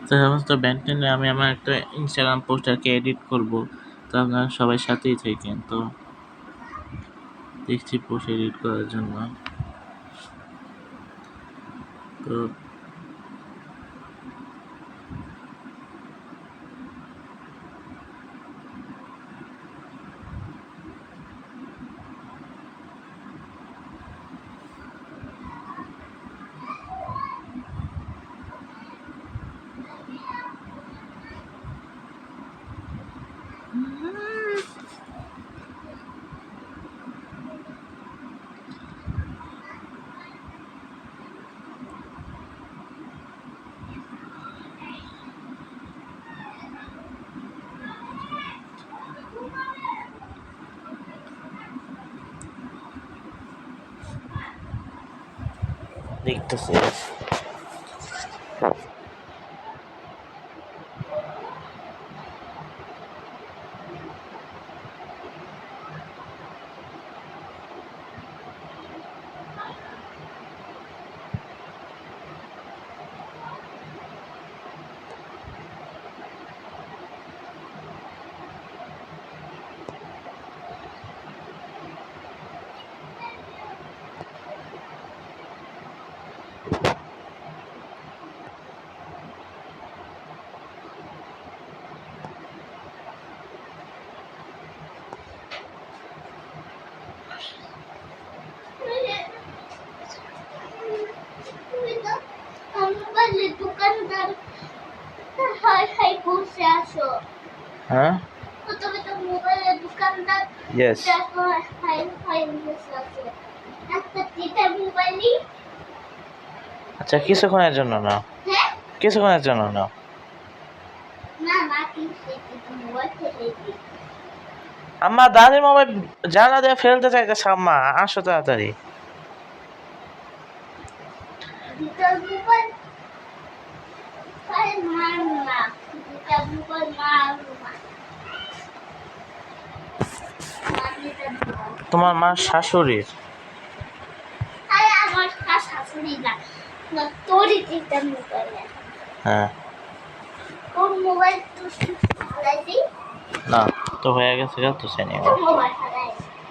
তো সমস্ত ব্যান্টেনে আমি আমার একটা ইনস্টাগ্রাম পোস্টারকে এডিট করব। তো আপনারা সবাই সাথেই থাকেন। তো দেখছি পোস্ট এডিট করার জন্য। তো দেখতেছি। দোকানদার বসে আসো। হ্যাঁ, তুমি তো মোবাইলের দোকানদার ইয়েস। বসে আসো। একটা যেটা মোবাইলই। আচ্ছা, কিছুক্ষণের জন্য না, হ্যাঁ, কিছুক্ষণের জন্য না। না না কিন্তু মোবাইল ফেলে দিই। আম্মা দাদির মোবাইল জানা দিয়ে ফেলতে চাইতেছে। আম্মা আসো তাড়াতাড়ি। দুটার মোবাইল মারো না, দুটার মোবাইল মারো না। তোমার মার শাশুড়ির। আরে আমার শাশুড়ি না, তোরই যেটা মোবাইল। হ্যাঁ, তোর মোবাইল তো হারাই দিই। না তো হয়ে গেছে, তো সেনি মোবাইল হারাই